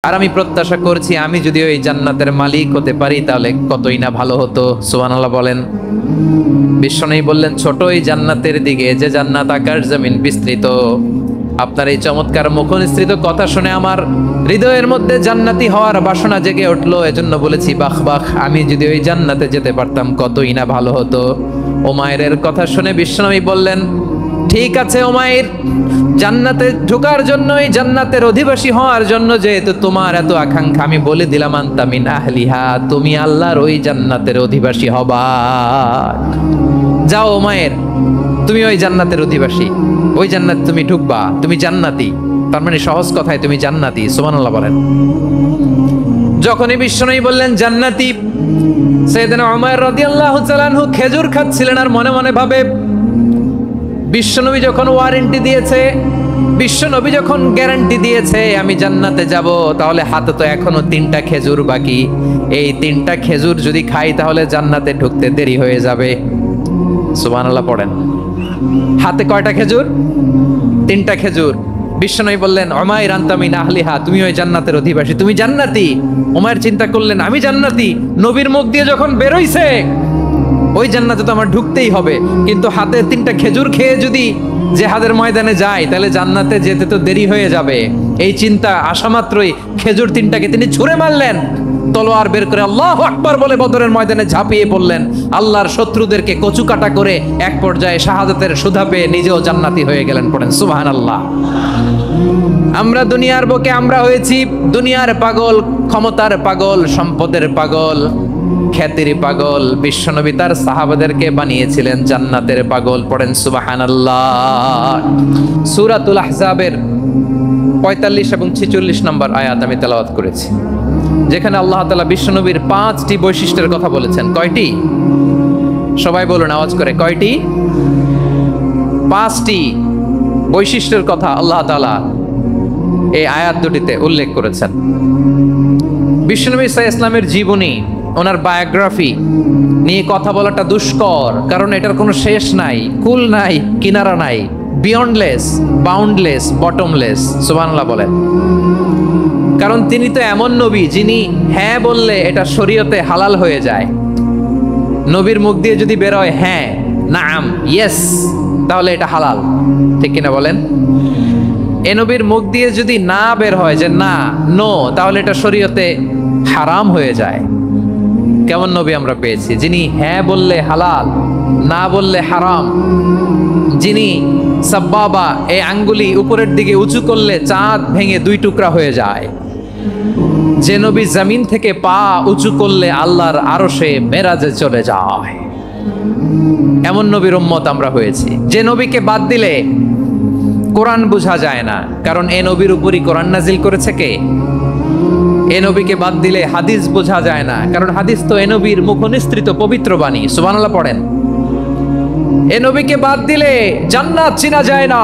আর আমি প্রত্যাশা করছি আমি যদি ওই জান্নাতের মালিক হতে পারি তাহলে কতই না ভালো হতো। সুবহানাল্লাহ বলেন। বিশ্বনবী বললেন, ছোট এই জান্নাতের দিকে, যে জান্নাত আকাশ জমিন বিস্তৃত। আপনার এই চমৎকার মুখনিসৃত কথা শুনে আমার হৃদয়ের মধ্যে জান্নাতি হওয়ার বাসনা জেগে উঠলো। এজন্য বলেছি, বাহ বাহ, আমি যদি ওই জান্নাতে যেতে পারতাম কতই না ভালো হতো। উমাইরের কথা শুনে বিশ্বনবী বললেন, ঠিক আছে উমাইর, জান্নাতে ঢোকার জন্য, এই জান্নাতের অধিবাসী হওয়ার জন্য যেহেতু তোমার এত আকাঙ্ক্ষা, আমি বলে দিলাম, আনতা মিন আহলিহা, তুমি আল্লাহর ওই জান্নাতের অধিবাসী হবা। যাও উমাইর, তুমি ওই জান্নাতের অধিবাসী, ওই জান্নাত তুমি ঢুকবা, তুমি জান্নাতি। তার মানে সহজ কথায় তুমি জান্নাতি। সুবহানাল্লাহ বলেন। যখনই বিশ্বনবী বললেন জান্নাতি, সাইয়েদনা উমাইর রাদিয়াল্লাহু তাআলা আনহু খেজুর খাচ্ছিলেন আর মনে মনে ভাবে, বিশ্বনবী যখন ওয়ারেন্টি দিয়েছে, বিশ্বনবী যখন গ্যারান্টি দিয়েছে আমি জান্নাতে যাব, তাহলে হাতে তো এখনো 3টা খেজুর বাকি। এই 3টা খেজুর যদি খাই তাহলে জান্নাতে ঢুকতে দেরি হয়ে যাবে। সুবহানাল্লাহ পড়েন। হাতে কয়টা খেজুর? 3টা খেজুর। বিশ্বনবী বললেন, উমাইর আনতা মিন আহলিহা, তুমি ওই জান্নাতের অধিবাসী, তুমি জান্নাতি। উমাইর চিন্তা করলেন, আমি জান্নাতি, নবীর মুখ দিয়ে যখন বেরোইছে ওই জান্নাতে তো আমার ঢুকতেই হবে, কিন্তু হাতে 3টা খেজুর খেয়ে যদি জিহাদের ময়দানে যাই তাহলে জান্নাতে যেতে তো দেরি হয়ে যাবে। এই চিন্তা আসা মাত্রই খেজুর 3টাকে তিনি ছুঁড়ে মারলেন, তলোয়ার বের করে আল্লাহু আকবার বলে বদরের ময়দানে ঝাঁপিয়ে পড়লেন। আল্লাহর শত্রুদেরকে কচুকাটা করে এক পর্যায়ে শাহাদাতের সুধা পেয়ে নিজেও জান্নাতি হয়ে গেলেন। পড়েন সুবহানাল্লাহ। আমরা দুনিয়ার বুকে আমরা হয়েছি দুনিয়ার পাগল, ক্ষমতার পাগল, সম্পদের পাগল, খ্যাতির পাগল। বিশ্বনবী তার সাহাবাদেরকে বানিয়েছিলেন জান্নাতের পাগল। পড়েন সুবহানাল্লাহ। সূরাতুল আহজাবের 45 এবং 46 নম্বর আয়াত আমি তেলাওয়াত করেছি, যেখানে আল্লাহ তাআলা বিশ্বনবীর 5টি বৈশিষ্ট্যের কথা বলেছেন। কয়টি? সবাই বলুন আওয়াজ করে, কয়টি? 5টি বৈশিষ্ট্যের কথা আল্লাহ তাআলা এই আয়াত দুটিতে উল্লেখ করেছেন। বিশ্বনবী সাল্লাল্লাহু আলাইহি ওয়াসাল্লামের জীবনী, ওনার বায়োগ্রাফি নিয়ে কথা বলাটা দুষ্কর, কারণ এটার কোনো শেষ নাই, কুল নাই, কিনারা নাই, বিয়ন্ডলেস, বাউন্ডলেস, বটমলেস। সুবহানাল্লাহ বলেন। কারণ তিনি তো এমন নবী যিনি হ্যাঁ বললে এটা শরীয়তে হালাল হয়ে যায়। নবীর মুখ দিয়ে যদি বের হয় হ্যাঁ, নাম, ইয়েস, তাহলে এটা হালাল। ঠিক কিনা বলেন? এ নবীর মুখ দিয়ে যদি না বের হয় যে না, নো, তাহলে এটা শরীয়তে হারাম হয়ে যায়। কেমন নবী আমরা পেয়েছি, যিনি হ্যাঁ বললে হালাল, না বললে হারাম, যিনি সাব্বাবা, এই আঙ্গুলি উপরের দিকে উঁচু করলে চাঁদ ভেঙে 2 টুকরা হয়ে যায়, যে নবী জমিন থেকে পা উঁচু করলে আল্লাহর আরশে মেরাজে চলে যায়, এমন নবীর উম্মত আমরা হয়েছি। যে নবীকে বাদ দিলে কোরআন বোঝা যায় না, কারণ এ নবীর উপরই কোরআন নাজিল করেছে কে? এ নবীকে বাদ দিলে হাদিস বোঝা যায় না, কারণ হাদিস তো এ নবীর মুখনিসৃত পবিত্র বাণী। সুবহানাল্লাহ পড়েন। এ নবীকে বাদ দিলে জান্নাত চিনা যায় না,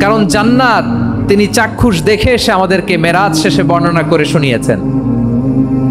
কারণ জান্নাত তিনি চাক্ষুষ দেখে এসে আমাদেরকে মেরাজ শেষে বর্ণনা করে শুনিয়েছেন।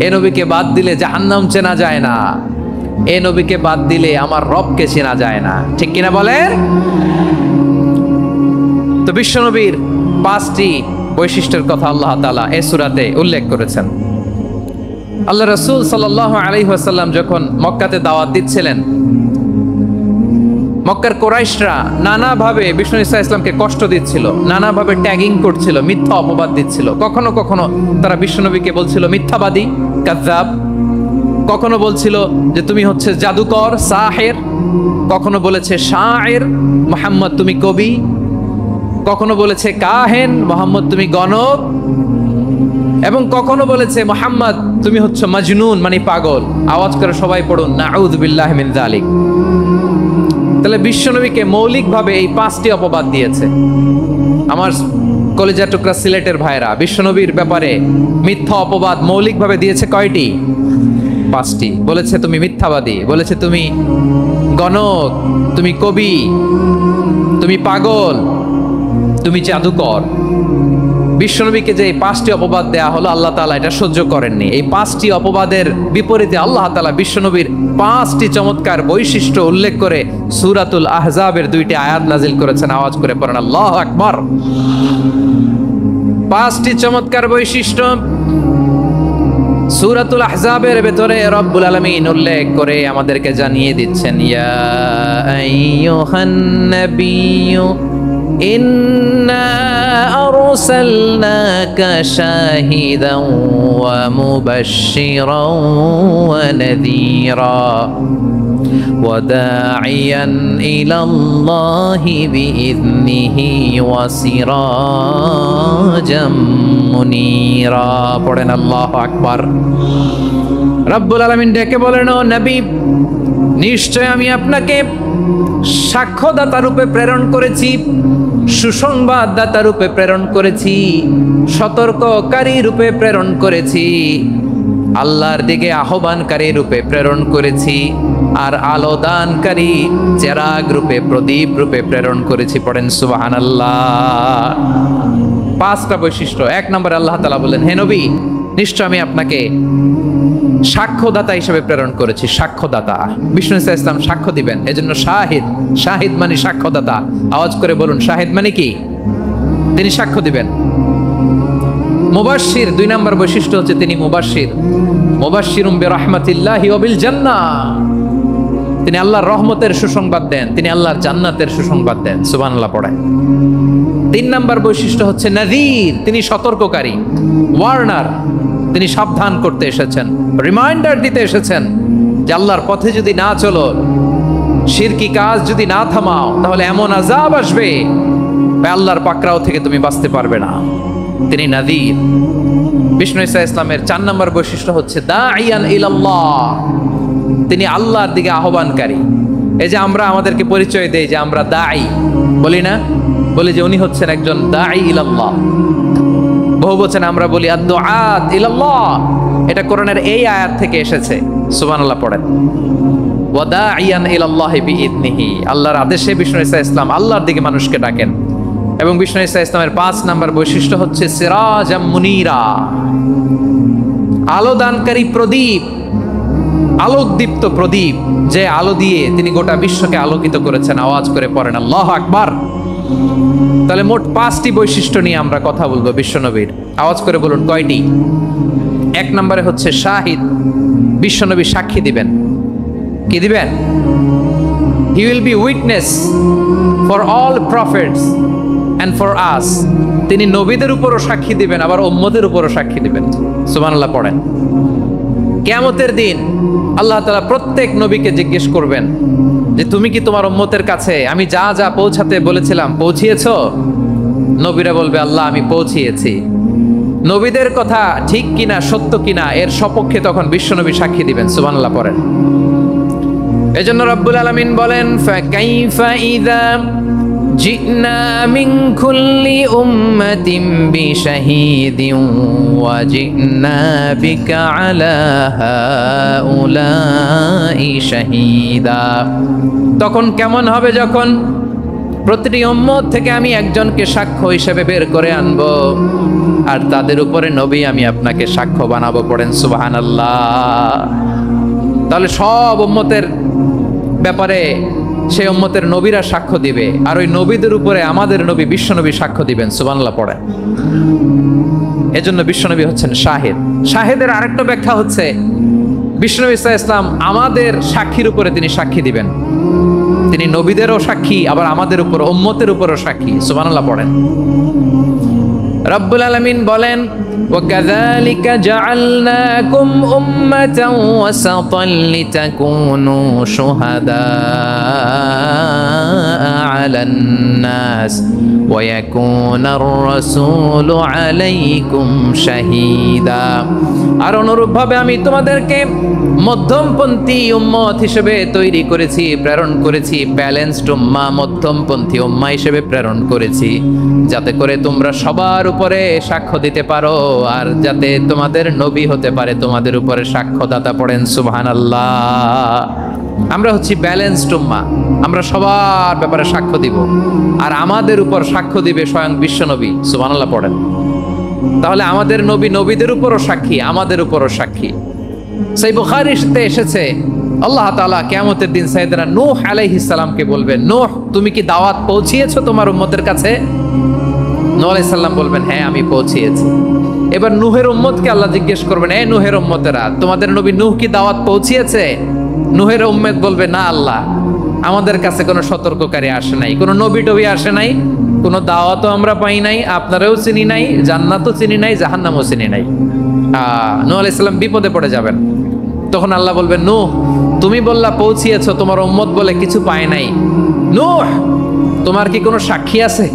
এ নবীকে বাদ দিলে জাহান্নাম চেনা যায় না, এ নবীকে বাদ দিলে আমার রবকে চেনা যায় না। ঠিক কিনা বলেন? তো বিশ্বনবীর 5টি বৈশিষ্ট্যের কথা আল্লাহ তাআলা এই সূরাতে উল্লেখ করেছেন। আল্লাহ রাসূল সাল্লাল্লাহু আলাইহি ওয়াসাল্লাম যখন মক্কাতে দাওয়াত দিচ্ছিলেন, মক্কার কুরাইশরা নানাভাবে বিষ্ণু ইসা ইসলামকে কষ্ট দিচ্ছিল, নানাভাবে ট্যাগিং করছিল, মিথ্যা অপবাদ দিচ্ছিল। কখনো কখনো তারা বিশ্বনবীকে বলছিল মিথ্যাবাদী, কাযযাব। কখনো বলছিল যে তুমি হচ্ছে জাদুকর, সাহের। কখনো বলেছে শায়ের, মুহাম্মদ তুমি কবি। কখনো বলেছে কাহেন, মুহাম্মদ তুমি গণক। এবং কখনো বলেছে মুহাম্মদ তুমি হচ্ছে মাজনুন, মানে পাগল। আওয়াজ করে সবাই পড়ুন, নাউযু বিল্লাহি মিন যালিক। তাহলে বিশ্বনবীকে মৌলিকভাবে এই 5টি অপবাদ দিয়েছে। আমার কলিজার টুকরা সিলেটের ভাইরা, বিশ্বনবীর ব্যাপারে মিথ্যা অপবাদ মৌলিকভাবে দিয়েছে কয়টি? 5টি। বলেছে তুমি মিথ্যাবাদী, বলেছে তুমি গণক, তুমি কবি, তুমি পাগল, তুমি জাদুকর। বিশ্বনবীকে যে এই 5টি অপবাদ দেয়া হলো, আল্লাহ তাআলা এটা সহ্য করেননি। এই 5টি অপবাদের বিপরীতে আল্লাহ তাআলা বিশ্বনবীর 5টি চমৎকার বৈশিষ্ট্য উল্লেখ করে সূরাতুল আহজাবের 2টি আয়াত নাজিল করেছেন। আওয়াজ করে পড়েন আল্লাহু আকবার। পাঁচটি চমৎকার বৈশিষ্ট্য সূরাতুল আহজাবের ভেতরে রব্বুল আলামিন উল্লেখ করে আমাদেরকে জানিয়ে দিচ্ছেন, ইয়া আইয়ুহান নাবিয়্যু ইন্না আরসালনাকা শাহিদান ওয়া মুবাশশিরান ওয়া নাযীরা وداعيا إلى الله بإذنه وسراجا منيرا পড়েন আল্লাহু আকবার। রব্বুল আলামিন ডেকে বলেন, ও নবী, নিশ্চয় আমি আপনাকে সাক্ষ্যদাতা রূপে প্রেরণ করেছি, সুসংবাদদাতা রূপে প্রেরণ করেছি, সতর্ককারী রূপে প্রেরণ করেছি, আল্লাহর দিকে আহ্বানকারী রূপে প্রেরণ করেছি, আর আলো দানকারী চেরাগ রূপে, প্রদীপ রূপে প্রেরণ করেছি। পড়েন সুবহানাল্লাহ। পাঁচটা বৈশিষ্ট্য। এক নম্বরে আল্লাহ তাআলা বলেন, হে নবী, নিশ্চয় আমি আপনাকে সাক্ষ্যদাতা হিসেবে প্রেরণ করেছি। সাক্ষ্যদাতা, বিষ্ণু ইসা ইসলাম সাক্ষ্য দিবেন, এজন্য শাহিদ। শাহিদ মানে সাক্ষ্যদাতা। আওয়াজ করে বলুন, শাহিদ মানে কি? তিনি সাক্ষ্য দিবেন। মুবাশশির, দুই নম্বর বৈশিষ্ট্য হচ্ছে তিনি মুবাশশির। মুবাশশিরুম বিরহমাতিল্লাহি ওয়া বিল জান্নাহ, তিনি আল্লাহর রহমতের সুসংবাদ দেন, তিনি আল্লাহর জান্নাতের সুসংবাদ দেন। সুবহানাল্লাহ পড়েন। তিন নম্বর বৈশিষ্ট্য হচ্ছে নাযীর, তিনি সতর্ককারী, ওয়ার্নার, তিনি সাবধান করতে এসেছেন, রিমাইন্ডার দিতে এসেছেন যে আল্লাহর পথে যদি না চলো, শিরকি কাজ যদি না থামাও, তাহলে এমন আযাব আসবে আল্লাহর পাকড়াও থেকে তুমি বাঁচতে পারবে না। তিনি নাযীর। বিষ্ণু ইসা ইসলামের চার নম্বর বৈশিষ্ট্য হচ্ছে দাঈয়ান ইলাল্লাহ, তিনি আল্লাহর দিকে আহ্বানকারী। এই যে আমরা আমাদেরকে পরিচয় দেই যে আমরা দাঈ, বলি না? বলি যে উনি হচ্ছেন একজন দাঈ ইলাল্লাহ। বহু বচনে আমরা বলি আদ-দুআত ইলাল্লাহ। এটা কোরআনের এই আয়াত থেকে এসেছে। সুবহানাল্লাহ পড়েন। ওয়া দাঈয়ান ইলাল্লাহি বিইذনিহি, আল্লাহর আদেশে বিষ্ণু ইসা ইসলাম আল্লাহর দিকে মানুষকে ডাকেন। এবং বিষ্ণু ইসা ইসলামের পাঁচ নম্বর বৈশিষ্ট্য হচ্ছে সিরাজাম মুনীরা, আলো দানকারী প্রদীপ, আলোকদীপ্ত প্রদীপ, যে আলো দিয়ে তিনি গোটা বিশ্বকে আলোকিত করেছেন। আওয়াজ করে পড়েন আল্লাহু আকবার। তাহলে মোট পাঁচটি বৈশিষ্ট্য নিয়ে আমরা কথা বলবো বিশ্বনবীর। আওয়াজ করে বলুন কয়টি? এক নম্বরে হচ্ছে শাহিদ, বিশ্বনবী সাক্ষী দিবেন। কি দিবেন? He will be witness for all prophets and for us, তিনি নবীদের উপরও সাক্ষী দিবেন, আবার উম্মতের উপরও সাক্ষী দিবেন। সুবহানাল্লাহ পড়েন। কিয়ামতের দিন আল্লাহ তাআলা প্রত্যেক নবীকে জিজ্ঞেস করবেন যে তুমি কি তোমার উম্মতের কাছে আমি যা যা পৌঁছাতে বলেছিলাম পৌঁছিয়েছো? নবীরা বলবে, আল্লাহ আমি পৌঁছিয়েছি। নবীদের কথা ঠিক কিনা, সত্য কিনা, এর সপক্ষে তখন বিশ্বনবী সাক্ষী দিবেন। সুবহানাল্লাহ পড়েন। এজন্য রব্বুল আলামিন বলেন, ফাকাইফা ইযা জিনা মিন কুল্লি উম্মাতিন বিশাহিদিন ওয়া জিনা বিকা আলা হাউলাই শাহিদা। তখন কেমন হবে যখন প্রতিটি উম্মত থেকে আমি একজনকে সাক্ষ্য হিসেবে বের করে আনবো, আর তাদের উপরে নবী আমি আপনাকে সাক্ষ্য বানাবো। পড়েন সুবহানাল্লাহ। তাহলে সব উম্মতের ব্যাপারে সেই উম্মতের নবীরা সাক্ষ্য দিবে, আর ওই নবীদের উপরে আমাদের নবী বিশ্বনবী সাক্ষ্য দিবেন। সুবহানাল্লাহ পড়েন। এজন্য বিশ্বনবী হচ্ছেন শাহিদ। শাহিদের আরেকটা ব্যাখ্যা হচ্ছে বিশ্বনবী সাল্লাল্লাহু আলাইহি ওয়াসাল্লাম আমাদের সাক্ষীর উপরে তিনি সাক্ষী দিবেন। তিনি নবীদেরও সাক্ষী, আবার আমাদের উপর, উম্মতের উপরও সাক্ষী। সুবহানাল্লাহ পড়েন। রব্বুল আলামিন বলেন, وَكَذَلِكَ جَعَلْنَاكُمْ أُمَّةً وَسَطًا لِتَكُونُوا شُهَدَاءَ عَلَى النَّاسِ وَيَكُونَ الرَّسُولُ عَلَيْكُمْ شَهِيدًا। আর অনুরূপভাবে আমি তোমাদেরকে মধ্যমপন্থী উম্মত হিসেবে তৈরি করেছি, প্রেরণ করেছি। ব্যালেন্সড উম্মাহ, মধ্যমপন্থী উম্মাহ হিসেবে প্রেরণ করেছি, যাতে করে তোমরা সবার উপরে সাক্ষ্য দিতে পারো, আর যাতে তোমাদের নবী হতে পারে তোমাদের উপরে সাক্ষ্যদাতা। পড়েন সুবহানাল্লাহ। আমরা হচ্ছি ব্যালেন্সড উম্মাহ, আমরা সবার ব্যাপারে সাক্ষ্য দিব, আর আমাদের উপর সাক্ষ্য দিবে স্বয়ং বিশ্বনবী। সুবহানাল্লাহ পড়েন। তাহলে আমাদের নবী নবীদের উপরও সাক্ষী, আমাদের উপরও সাক্ষী। সেই বুখারীতে এসেছে আল্লাহ তাআলা কিয়ামতের দিন সাইয়েদনা নূহ আলাইহিস সালামকে বলবেন, নূহ তুমি কি দাওয়াত পৌঁছিয়েছো তোমার উম্মতের কাছে? নূহ আলাইহিস সালাম বলবেন হ্যাঁ আমি পৌঁছিয়েছি। এবার নূহের উম্মতকে আল্লাহ জিজ্ঞেস করবেন, এই নূহের উম্মতেরা, তোমাদের নবী নূহ কি দাওয়াত পৌঁছিয়েছে? নূহের উম্মত বলবে, না আল্লাহ, আমাদের কাছে কোনো সতর্ককারী আসে নাই, কোনো নবী টবি আসে নাই, কোনো দাওয়াতও আমরা পাই নাই, আপনারাও চিনি নাই, জান্নাতও চিনি নাই, জাহান্নামও চিনি নাই। নূহ আলাইহিস সালাম বিপদে পড়ে যাবেন। তখন আল্লাহ বলবেন, নূহ তুমি বললা পৌঁছিয়েছো, তোমার উম্মত বলে কিছু পায় নাই। নূহ তোমার কি কোনো সাক্ষী আছে?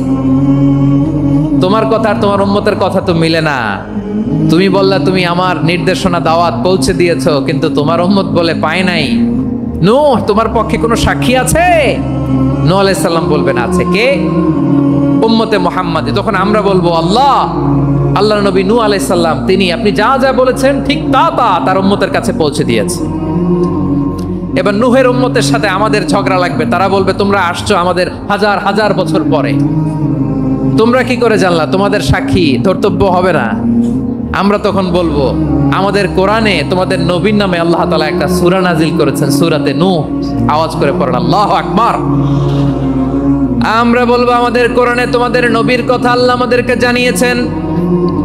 তোমার কথা আর তোমার উম্মতের কথা তো মিলে না। তুমি বললা তুমি আমার নির্দেশনা দাওয়াত পৌঁছে দিয়েছো, কিন্তু তোমার উম্মত বলে পায় নাই। নূহ তোমার পক্ষে কোনো সাক্ষী আছে? নূহ আলাইহিস সালাম বলবেন আছে। কে? উম্মতে মুহাম্মাদি। তখন আমরা বলবো, আল্লাহ, আল্লাহর নবী নূহ আলাইহিস সালাম তিনি আপনি যা যা বলেছেন ঠিক তা তা তার উম্মতের কাছে পৌঁছে দিয়েছে। এবার নূহের উম্মতের সাথে আমাদের ঝগড়া লাগবে। তারা বলবে, তোমরা আসছো আমাদের হাজার হাজার বছর পরে, তোমরা কি করে জানলা? তোমাদের সাক্ষী ধর্তব্য হবে না? আমরা তখন বলবো, আমাদের কোরআনে তোমাদের নবীর নামে আল্লাহ তাআলা একটা সূরা নাজিল করেছেন, সূরাতে নূহ। আওয়াজ করে পড়েন আল্লাহু আকবার। আমরা বলবো, আমাদের কোরআনে তোমাদের নবীর কথা আল্লাহ আমাদেরকে জানিয়েছেন,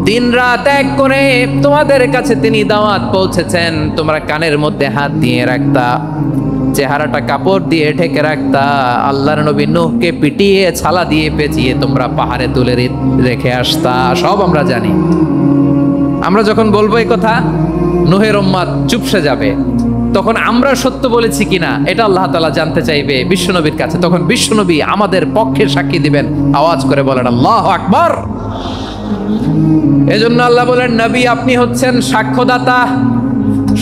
দিন রাত এক করে তোমাদের কাছে তিনি দাওয়াত পৌঁছেছেন। তোমরা কানের মধ্যে হাত দিয়ে রাখতা, চেহারাটা কাপড় দিয়ে ঢেকে রাখতা, আল্লাহর নবী নূহকে পিটিয়ে ছালা দিয়ে পেঁচিয়ে তোমরা পাহাড়ে তুলে রেখে আসতা, সব আমরা জানি। আমরা যখন বলবো এই কথা, নূহের উম্মত চুপসে যাবে। তখন আমরা সত্য বলেছি কিনা এটা আল্লাহ তাআলা জানতে চাইবে বিশ্বনবীর কাছে। তখন বিশ্বনবী আমাদের পক্ষে সাক্ষী দিবেন। আওয়াজ করে বলেন আল্লাহু আকবার। এজন্য আল্লাহ বলেন, নবী আপনি হচ্ছেন সাক্ষ্যদাতা,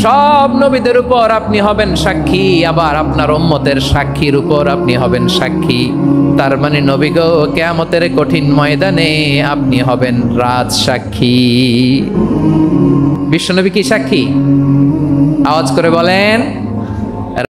সব নবীদের উপর আপনি হবেন সাক্ষী, আবার আপনার উম্মতের সাক্ষীর উপর আপনি হবেন সাক্ষী। তার মানে নবী গো, কিয়ামতের কঠিন ময়দানে আপনি হবেন রাজ সাক্ষী। বিশ্বনবী কি সাক্ষী? আওয়াজ করে বলেন।